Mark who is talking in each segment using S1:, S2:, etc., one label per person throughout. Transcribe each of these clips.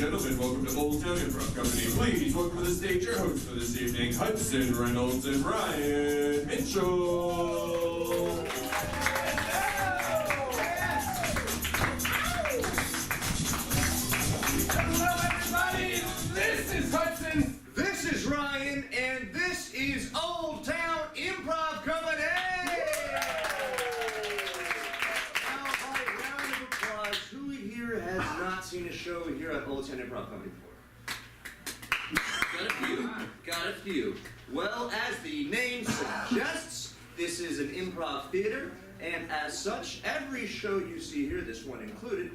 S1: gentlemen, welcome to Old Town Improv Company. Please welcome to the stage your hosts for this evening, Hudson Reynolds and Ryan Mitchell.
S2: Hello, everybody. This is Hudson.
S3: This is Ryan, and this is Old Town Improv Company. Now, by round of applause, who here has not seen a show here at Old Town Improv Company before? Got a few. Well, as the name suggests, this is an improv theater, and as such, every show you see here, this one included,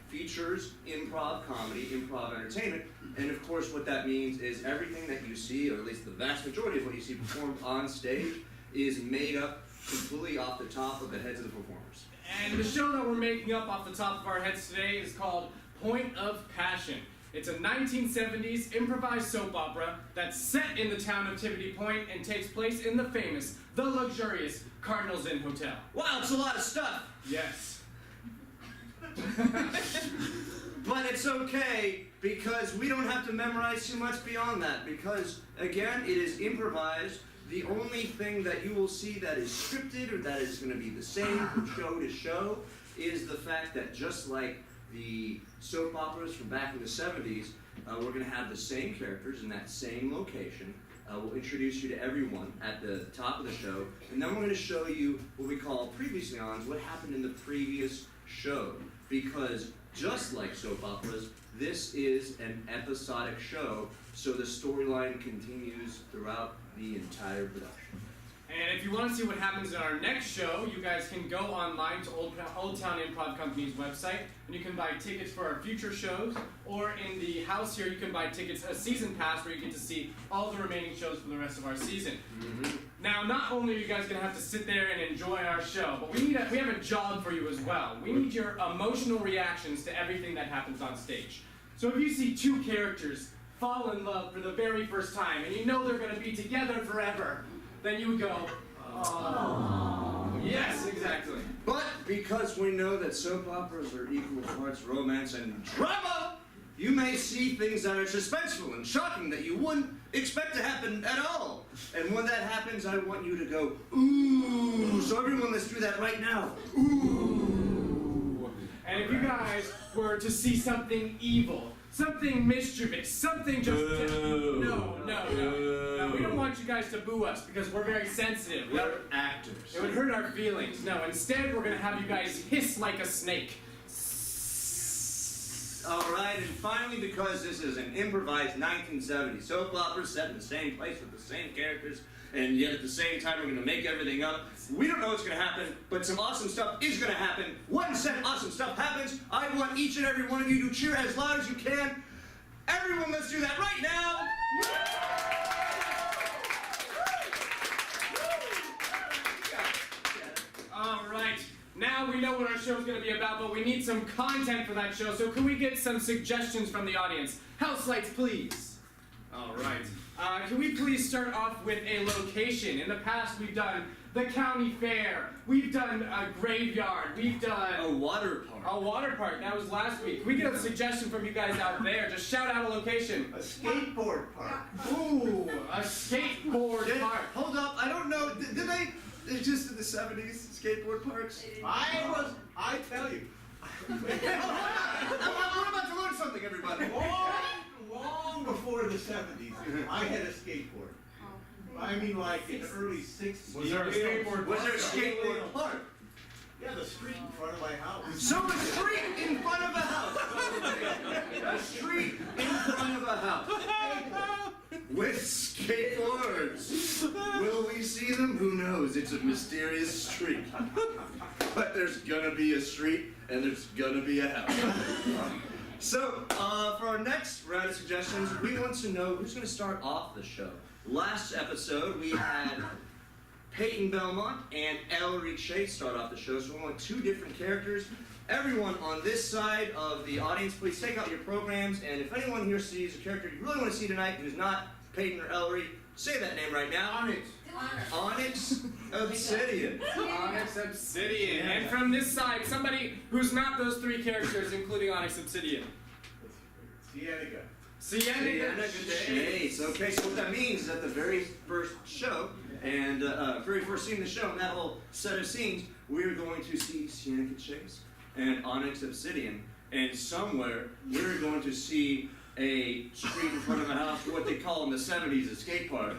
S3: features improv comedy, improv entertainment, and of course what that means is everything that you see, or at least the vast majority of what you see performed on stage, is made up completely off the top of the heads of the performers.
S2: And the show that we're making up off the top of our heads today is called Point of Passion. It's a 1970s improvised soap opera that's set in the town of Tippity Point and takes place in the famous, the luxurious Cardinals Inn Hotel.
S3: Wow, it's a lot of stuff!
S2: Yes.
S3: But it's okay, because we don't have to memorize too much beyond that, because, again, it is improvised. The only thing that you will see that is scripted, or that is going to be the same from show to show, is the fact that just like the soap operas from back in the 70s, we're going to have the same characters in that same location. We'll introduce you to everyone at the top of the show, and then we're going to show you what we call previously ons, what happened in the previous show. Because just like soap operas, this is an episodic show, so the storyline continues throughout the entire production.
S2: And if you want to see what happens in our next show, you guys can go online to Old Town Improv Company's website, and you can buy tickets for our future shows, or in the house here, you can buy tickets, a season pass, where you get to see all the remaining shows for the rest of our season. Mm-hmm. Now, not only are you guys going to have to sit there and enjoy our show, but we have a job for you as well. We need your emotional reactions to everything that happens on stage. So if you see two characters fall in love for the very first time, and you know they're going to be together forever, then you would go, oh. Yes, exactly.
S3: But because we know that soap operas are equal parts romance and drama, you may see things that are suspenseful and shocking that you wouldn't expect to happen at all. And when that happens, I want you to go, ooh. So everyone, let's do that right now. Ooh.
S2: And if you guys were to see something evil, something mischievous, something just... No. We don't want you guys to boo us because we're very sensitive.
S3: We're actors.
S2: It would hurt our feelings. No, instead we're going to have you guys hiss like a snake.
S3: Alright, and finally, because this is an improvised 1970s soap opera set in the same place with the same characters, and yet at the same time we're going to make everything up, we don't know what's going to happen, but some awesome stuff is going to happen. When said awesome stuff happens, I want each and every one of you to cheer as loud as you can. Everyone, let's do that right now!
S2: Alright, now we know what our show is going to be about, but we need some content for that show, so can we get some suggestions from the audience? House lights, please. Alright. Can we please start off with a location? In the past, we've done the county fair, we've done a graveyard, we've done...
S3: A water park.
S2: A water park, that was last week. Can we get a suggestion from you guys out there? Just shout out a location.
S4: A skateboard park.
S2: Ooh, a skateboard park.
S3: Hold up, I don't know, did they exist in the 70s, skateboard parks?
S4: I tell you.
S3: We're about to learn something, everybody.
S4: Long before the 70s, I had a skateboard. I mean, like in the early 60s.
S3: Was there a skateboard park?
S4: Yeah, the street in front of my house.
S3: So a street in front of a house. A street in front of a house. With skateboards. Will we see them? Who knows? It's a mysterious street. But there's gonna be a street and there's gonna be a house. So, for our next round of suggestions, we want to know who's going to start off the show. Last episode, we had Peyton Belmont and Ellery Chase start off the show, so we want two different characters. Everyone on this side of the audience, please take out your programs, and if anyone here sees a character you really want to see tonight who's not Peyton or Ellery, say that name right now.
S4: Onyx.
S3: Onyx Obsidian.
S2: Onyx Obsidian. And from this side, somebody who's not those three characters, including Onyx Obsidian. Sienna
S3: Chase. Okay, so what that means is at the very first show, and very first scene of the show, in that whole set of scenes, we're going to see Sienna Chase and Onyx Obsidian, and somewhere we're going to see a street in front of a house, what they call in the 70s a skate park.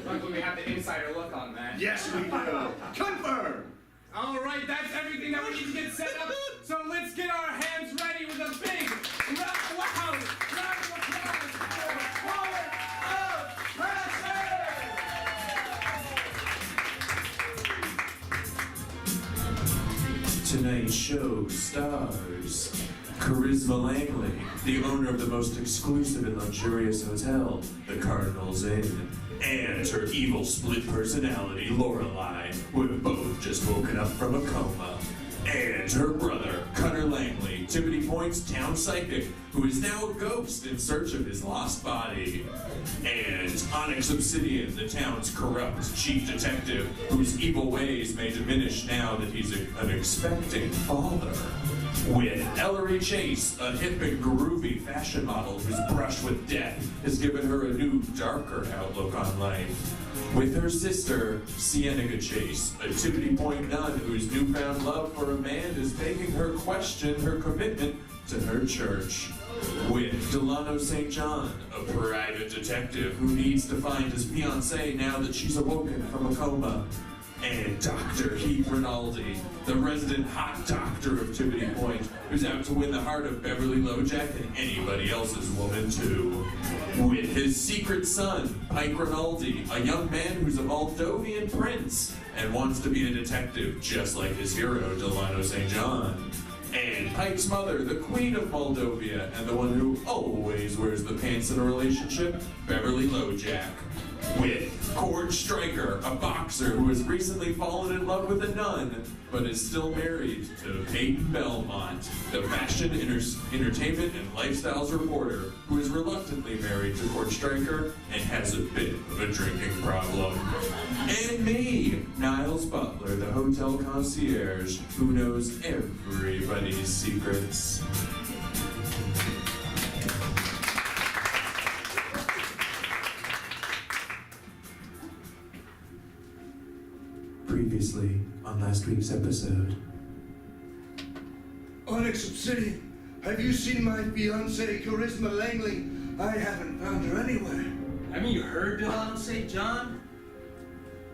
S2: Luckily we have the insider look on that.
S3: Yes, we do. Confirm!
S2: All right, that's everything that we need to get set up. So let's get our hands ready with a big round of applause for Power of Pressure!
S1: Tonight's show stars Charisma Langley, the owner of the most exclusive and luxurious hotel, the Cardinal's Inn, and her evil split personality, Lorelei, who have both just woken up from a coma, and her brother, Cutter Langley, Tippity Point's town psychic, who is now a ghost in search of his lost body, and Onyx Obsidian, the town's corrupt chief detective, whose evil ways may diminish now that he's an expecting father. With Ellery Chase, a hip and groovy fashion model whose brush with death has given her a new, darker outlook on life. With her sister, Sienna Chase, a Tippity Point nun whose newfound love for a man is making her question her commitment to her church. With Delano St. John, a private detective who needs to find his fiancée now that she's awoken from a coma. And Dr. Heath Rinaldi, the resident hot doctor of Tippity Point, who's out to win the heart of Beverly LoJack and anybody else's woman too. With his secret son, Pike Rinaldi, a young man who's a Moldovan prince and wants to be a detective just like his hero, Delano St. John. And Pike's mother, the Queen of Moldovia, and the one who always wears the pants in a relationship, Beverly LoJack. With Cord Stryker, a boxer who has recently fallen in love with a nun, but is still married to Peyton Belmont, the fashion, entertainment, and lifestyles reporter who is reluctantly married to Cord Stryker and has a bit of a drinking problem. And me, Niles Butler, the hotel concierge who knows everybody's secrets. Previously on last week's episode.
S3: Onyx Obsidian, have you seen my fiancée, Charisma Langley? I haven't found her anywhere.
S5: Haven't you heard Delano St. John?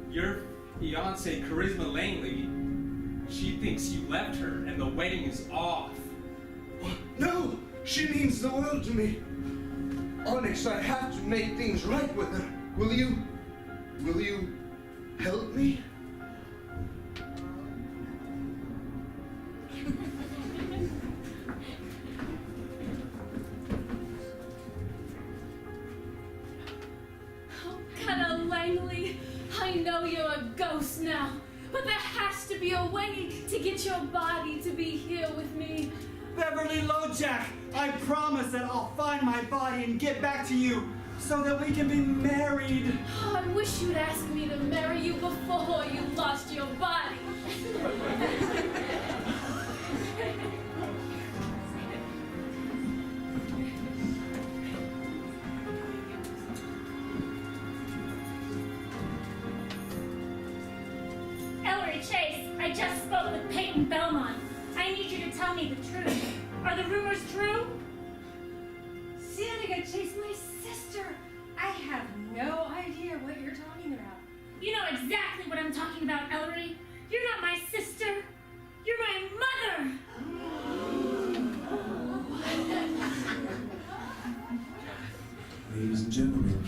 S5: Your fiancée, Charisma Langley, she thinks you left her and the wedding is off.
S3: What? No! She means the world to me. Onyx, I have to make things right with her. Will you help me?
S6: Langley, I know you're a ghost now, but there has to be a way to get your body to be here with me.
S7: Beverly LoJack, I promise that I'll find my body and get back to you so that we can be married.
S6: Oh, I wish you'd asked me to marry you before you lost your body.
S8: Chase, I just spoke with Peyton Belmont. I need you to tell me the truth. Are the rumors true?
S9: Sienna Chase, my sister. I have no idea what you're talking about.
S8: You know exactly what I'm talking about, Ellery. You're not my sister. You're my mother.
S1: Ladies and gentlemen,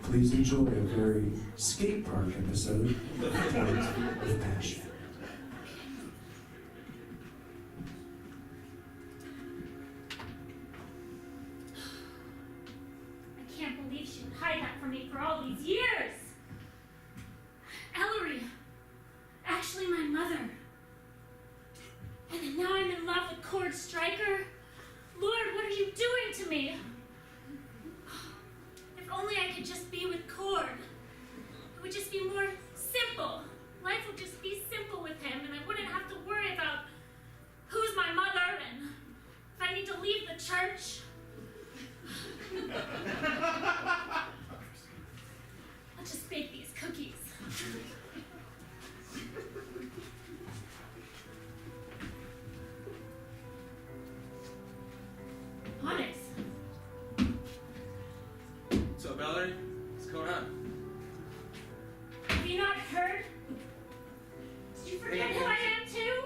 S1: please enjoy a very skate park episode of Point of Passion.
S8: I can't believe she would hide that from me for all these years. Ellery, actually my mother. And then now I'm in love with Cord Stryker. Lord, what are you doing to me? If only I could just be with Cord. It would just be more simple. Life would just be simple with him, and I wouldn't have to worry about who's my mother and if I need to leave the church.
S5: going on?
S8: Have you not heard? Did you forget who I am too?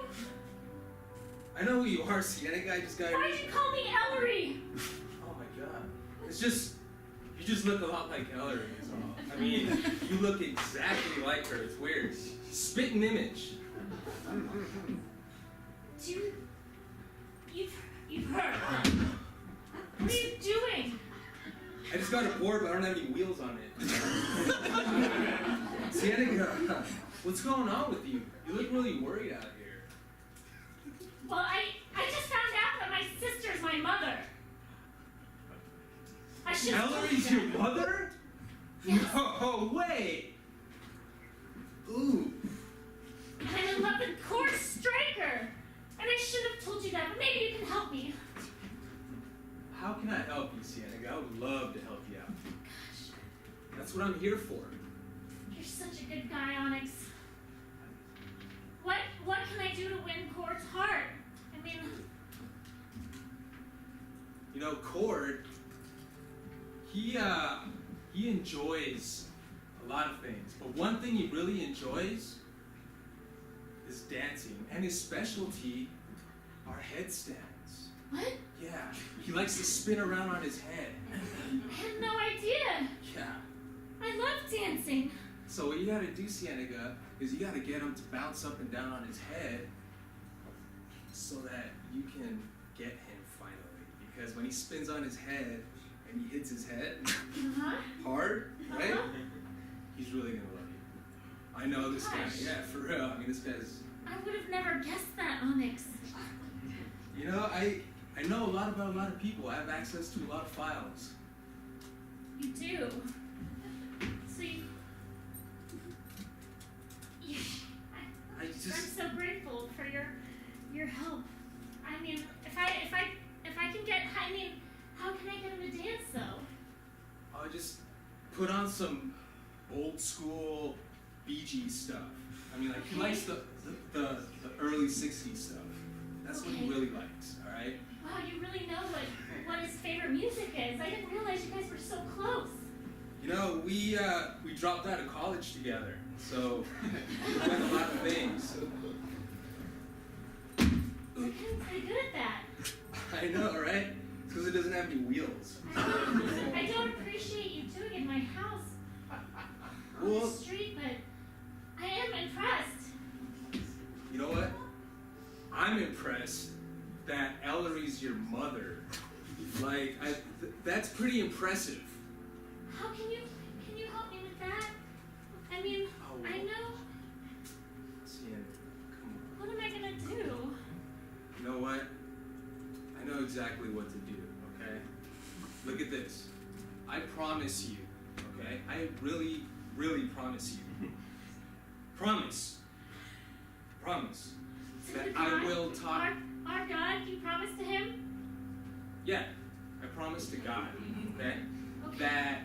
S5: I know who you are, Sienna. I just got.
S8: Why'd you call me Ellery?
S5: Oh my god. It's just, you just look a lot like Ellery is all. I mean, you look exactly like her. It's weird. Spitting image.
S8: You've heard. What are you doing?
S5: I just got a board, but I don't have any wheels on it. Sienna, what's going on with you? You look really worried out here.
S8: Well, I just found out that my sister's my mother. I should have told you
S5: Ellery's
S8: that.
S5: your mother?
S8: Yes.
S5: No way! Ooh.
S8: And I'm in love with Cord Striker. And I should have told you that, but maybe you can help me.
S5: How can I help you, Sienna? I would love to help you out.
S8: Gosh,
S5: That's what I'm here for.
S8: you're such a good guy, Onyx. What can I do to win Cord's heart? I mean,
S5: You know, Cord, he enjoys a lot of things, but one thing he really enjoys is dancing, and his specialty are headstands.
S8: what?
S5: Yeah, he likes to spin around on his head.
S8: I had no idea.
S5: Yeah.
S8: I love dancing.
S5: So what you gotta do, Cienega, is you gotta get him to bounce up and down on his head so that you can get him finally. Because when he spins on his head and he hits his head
S8: Uh-huh.
S5: hard, right?
S8: Uh-huh.
S5: He's really gonna love you. I know this guy.
S8: Gosh.
S5: Yeah, for real. I mean, this guy's.
S8: I would have never guessed that, Onyx.
S5: You know, I know a lot about a lot of people. I have access to a lot of files.
S8: You do. So
S5: I
S8: I'm
S5: just.
S8: so grateful for your help. I mean, if I can get, I mean, how can I get him to dance though?
S5: I'll just put on some old school Bee Gees stuff. I mean, like, he
S8: Okay.
S5: likes the early 60s stuff. That's what he
S8: Okay.
S5: really likes, alright?
S8: Wow, you really know what his favorite music is. I didn't realize you guys were so close.
S5: You know, we dropped out of college together, so we went a lot of things.
S8: You're getting pretty good at that.
S5: I know, right? It's because it doesn't have any wheels.
S8: I don't appreciate you doing it in my house on
S5: Well-
S8: the street, but I am impressed.
S5: You know what? I'm impressed that Ellery's your mother. Like, that's pretty impressive.
S8: How can you help me with that? I mean,
S5: Oh,
S8: I know.
S5: Sienna, come
S8: What am I gonna do?
S5: on. You know what? I know exactly what to do, okay? Look at this. I promise you, okay? I really, really promise you. Promise. Promise.
S8: To
S5: That
S8: the
S5: I
S8: God-
S5: will talk.
S8: Our God, you promised to him?
S5: Yeah, I promise to God, okay?
S8: Okay.
S5: That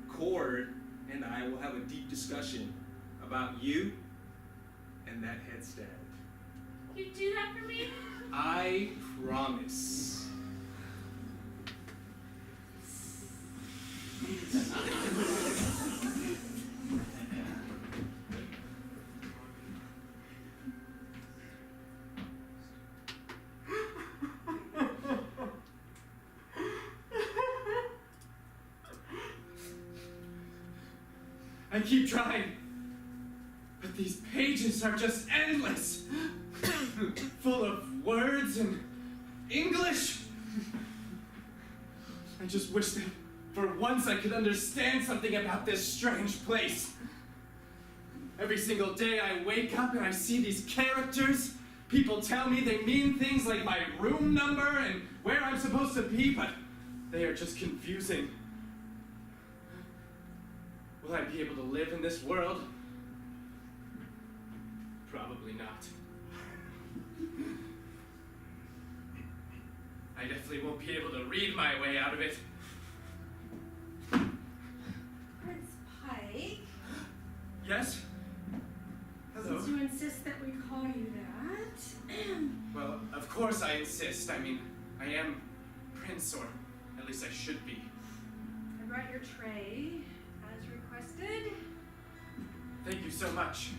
S5: Cord and I will have a deep discussion about you and that headstand.
S8: You do that for me?
S5: I promise.
S2: I keep trying, but these pages are just endless, full of words and English. I just wish that for once I could understand something about this strange place. Every single day I wake up and I see these characters. People tell me they mean things like my room number and where I'm supposed to be, but they are just confusing. Will I be able to live in this world? Probably not. I definitely won't be able to read my way out of it.
S9: Prince Pike,
S2: Yes? Hello?
S9: since you insist that we call you that,
S2: Well, of course I insist. I mean, I am Prince, or at least I should be.
S9: I brought your tray as requested.
S2: Thank you so much.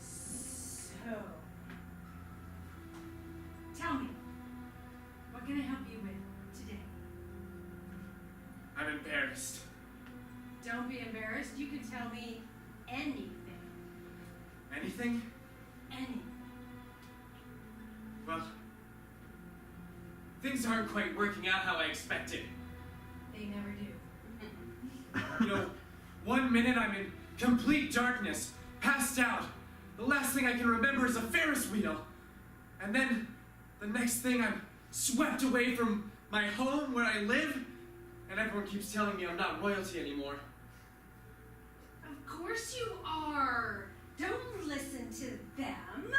S9: So, tell me, what can I help you with today?
S2: I'm embarrassed.
S9: Don't be embarrassed. You can tell me anything.
S2: Anything?
S9: Anything.
S2: Well, things aren't quite working out how I expected.
S9: They never do.
S2: You know, 1 minute I'm in complete darkness, passed out. The last thing I can remember is a Ferris wheel. And then, the next thing I'm swept away from my home where I live, and everyone keeps telling me I'm not royalty anymore.
S9: Of course you are. Don't listen to them.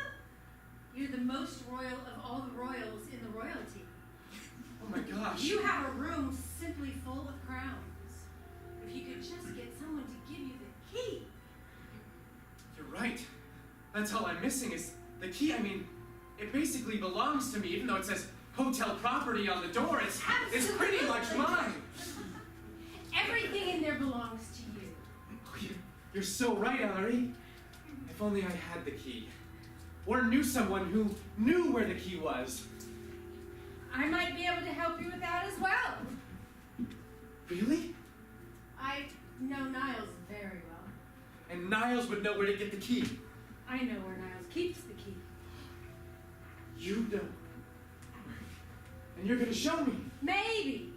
S9: You're the most royal of all the royals in the royalty.
S2: Oh my gosh.
S9: You have a room simply full of crowns. If you could just get someone to give you the key.
S2: You're right. That's all I'm missing is the key. I mean, it basically belongs to me, even though it says hotel property on the door. It's pretty much mine.
S9: Everything in there belongs to you.
S2: Oh, you're so right, Ellery. If only I had the key. Or knew someone who knew where the key was.
S9: I might be able to help you with that as well.
S2: Really?
S9: I know Niles very well.
S2: And Niles would know where to get the key.
S9: I know where Niles keeps the key.
S2: You don't. And you're gonna show me.
S9: Maybe.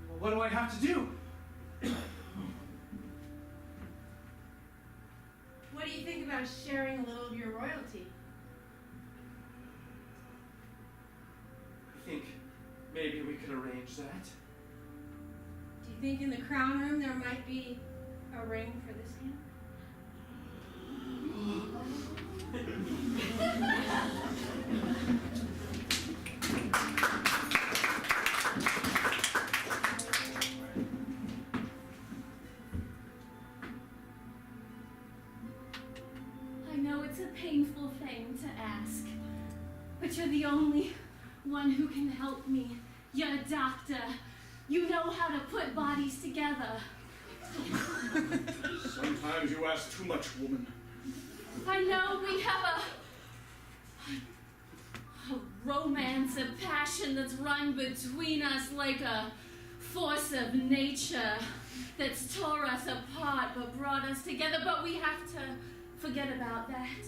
S2: Well, what do I have to do?
S9: What do you think about sharing a little of your royalty?
S2: I think maybe we could arrange that.
S9: Do you think in the crown room there might be a ring for this hand?
S6: I know it's a painful thing to ask, but you're the only one who can help me. You're a doctor. You know how to put bodies together.
S3: Sometimes you ask too much, woman.
S6: I know we have a romance, a passion that's run between us like a force of nature that's tore us apart but brought us together, but we have to forget about that.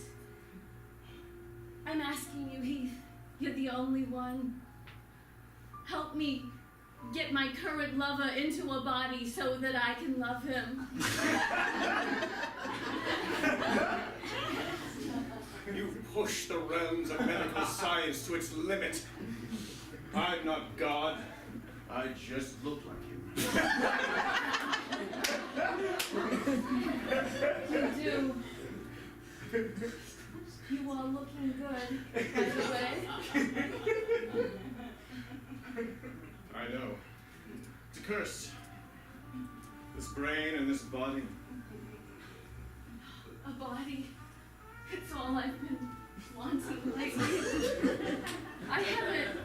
S6: I'm asking you, Heath. You're the only one. Help me get my current lover into a body so that I can love him.
S3: You've pushed the realms of medical science to its limit. I'm not God. I just look like him.
S6: You do. You are looking good, by the way.
S3: I know. It's a curse. This brain and this body.
S6: A body. It's all I've been wanting lately. I haven't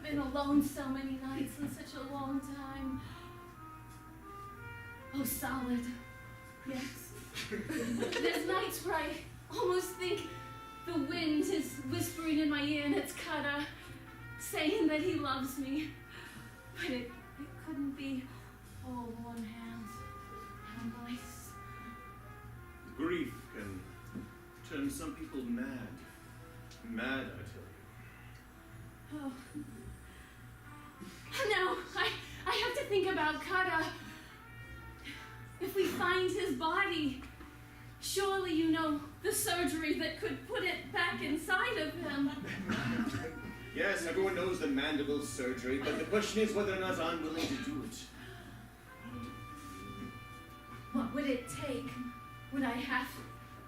S6: been alone so many nights in such a long time. Oh, solid. Yes. There's nights where I almost think the wind is whispering in my ear and it's Cutter saying that he loves me. But it couldn't be all warm hands. How nice.
S3: Grief can turn some people mad. Mad, I tell you.
S6: Oh. No, I have to think about Cutter. If we find his body, surely you know the surgery that could put it back inside of him.
S3: Yes, everyone knows the mandible surgery, but the question is whether or not I'm willing to do it.
S6: What would it take? Would I have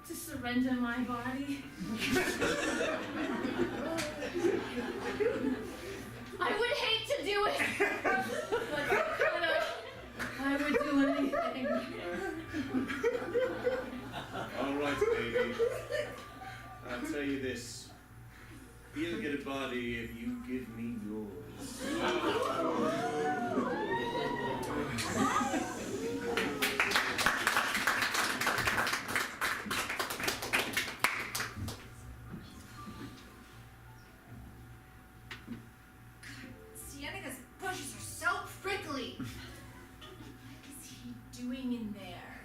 S6: to surrender my body? I would hate to do it, but I would do anything.
S3: All right, baby. I'll tell you this. You'll get a body if you give me yours.
S9: doing in there?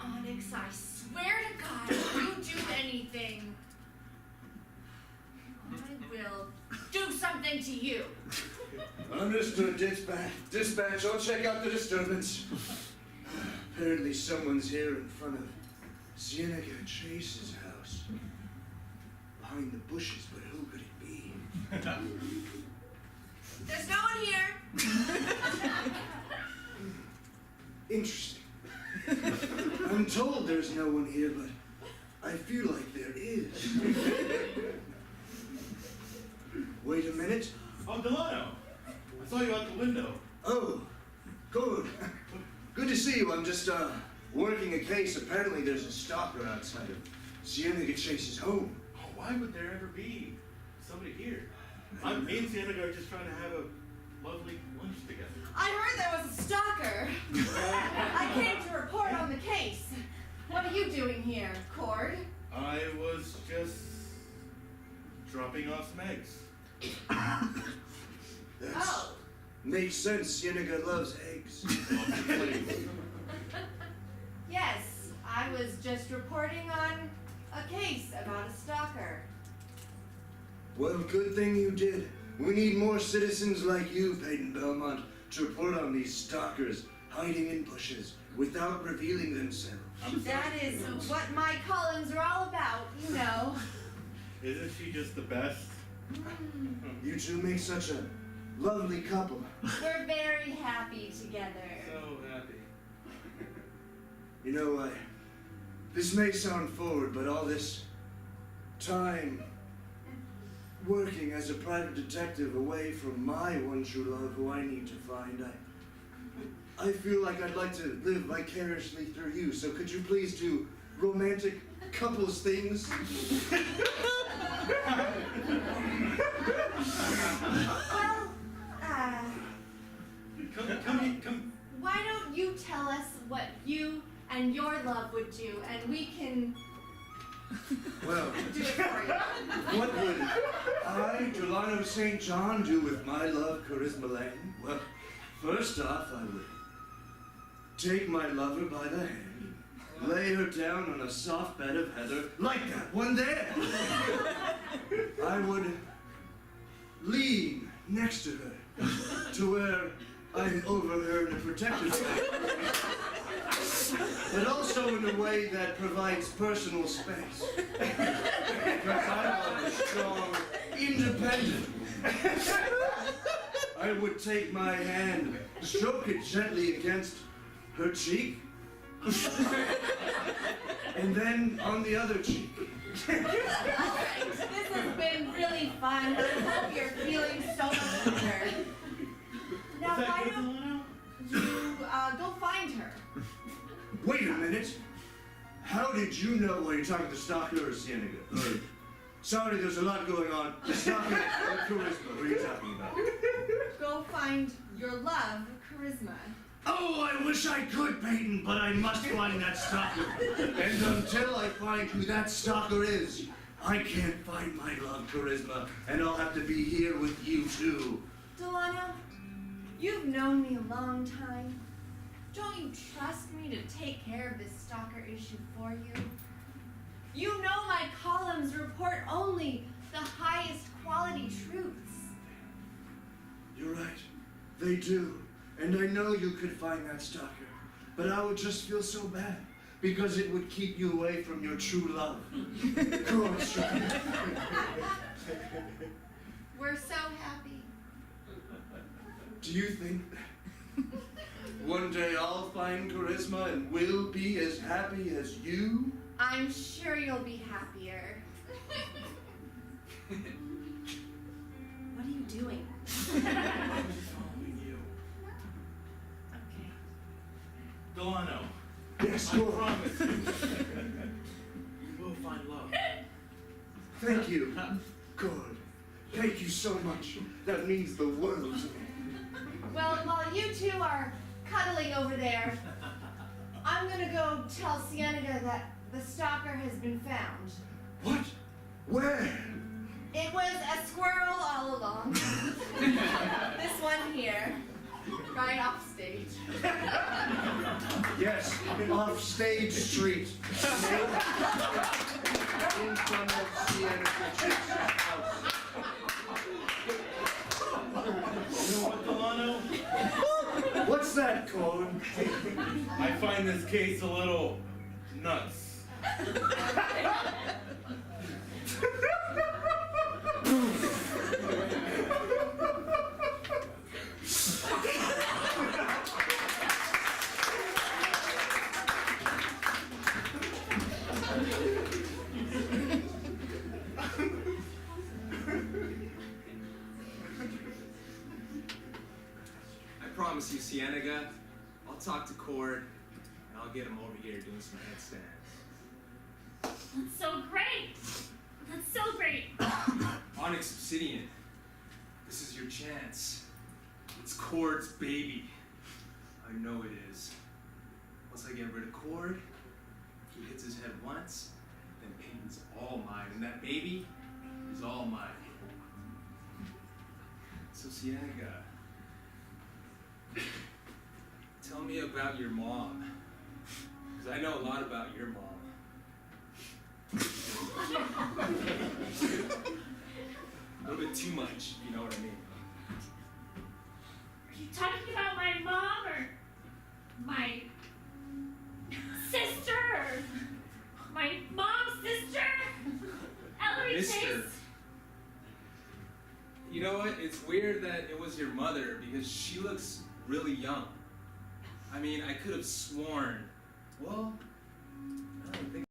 S9: Onyx, I swear to God, if you do anything, I will do something to you.
S3: Understood, dispatch. Dispatch, I'll check out the disturbance. Apparently someone's here in front of Cienega Chase's house. Behind the bushes, but who could it be?
S9: There's no one here.
S3: Interesting. I'm told there's no one here, but I feel like there is. Wait a minute.
S4: Oh, Delano. I saw you out the window.
S3: Oh, good. Good to see you. I'm just, working a case. Apparently there's a stalker outside of Cienega Chase's home.
S4: Oh, why would there ever be somebody here? Me and Cienega are just trying to have a lovely lunch together.
S9: I heard there was a stalker. I came to report on the case. What are you doing here, Cord?
S4: I was just dropping off some eggs.
S9: Oh.
S3: Makes sense. Cienega loves eggs.
S9: Yes, I was just reporting on a case about a stalker.
S3: Well, good thing you did. We need more citizens like you, Peyton Belmont, to report on these stalkers hiding in bushes without revealing themselves.
S9: That is what my columns are all about, you know.
S4: Isn't she just the best?
S3: You two make such a lovely couple.
S9: We're very happy together.
S4: So happy.
S3: You know, this may sound forward, but all this time working as a private detective away from my one true love who I need to find, I feel like I'd like to live vicariously through you, so could you please do romantic couples things?
S9: Well,
S4: Come.
S9: why don't you tell us what you and your love would do, and we can
S3: Well,
S9: do it for you.
S3: what would I, Delano St. John, do with my love, Charisma Lane? Well, first off, I would take my lover by the hand, lay her down on a soft bed of heather, like that one there. I would lean next to her, to where I'm over her in a protective way, but also in a way that provides personal space. Because I love a strong, independent. I would take my hand, stroke it gently against her cheek, and then on the other cheek.
S9: Alright, this has been really fun. I hope you're feeling so much better. Now,
S4: Is that
S9: why
S4: good,
S9: don't
S4: Delano?
S9: you go find her?
S3: Wait a minute. How did you know when you're talking to Stalker or Cienega? Sorry, there's a lot going on. Stalker or Charisma, what are you talking about?
S9: Go find your love, Charisma.
S3: Oh, I wish I could, Peyton, but I must find that stalker. And until I find who that stalker is, I can't find my love, Charisma, and I'll have to be here with you too.
S9: Delano, you've known me a long time. Don't you trust me to take care of this stalker issue for you? You know my columns report only the highest quality truths.
S3: You're right. They do. And I know you could find that stalker. But I would just feel so bad. Because it would keep you away from your true love. Go on, Striker.
S9: We're so happy.
S3: Do you think one day I'll find Charisma and will be as happy as you?
S9: I'm sure you'll be happier. What are you doing?
S4: Following you.
S9: Okay.
S4: Delano.
S3: Yes,
S4: I
S3: go on.
S4: promise you. You will find love.
S3: Thank you. Good. Thank you so much. That means the world to me.
S9: Well, while you two are cuddling over there, I'm gonna go tell Cienega that the stalker has been found.
S3: What? Where?
S9: It was a squirrel all along. This one here. Right off stage.
S3: Yes, off Stage Street. In front of Sienna Patrice's house.
S10: You know what, Delano?
S3: What's that, Code?
S10: I find this case a little nuts.
S5: I promise you, Cienega, I'll talk to Cord, and I'll get him over here doing some headstands.
S8: That's so great. That's so great.
S5: Onyx Obsidian, this is your chance. It's Cord's baby. I know it is. Once I get rid of Cord, he hits his head once, then Peyton's all mine, and that baby is all mine. So Cienega, tell me about your mom, because I know a lot about your mom. A little bit too much, you know what I mean.
S8: Are you talking about my mom or my sister or my mom's sister? Ellery
S5: Mister.
S8: Chase.
S5: You know what? It's weird that it was your mother because she looks really young. I mean, I could have sworn. Well, I don't think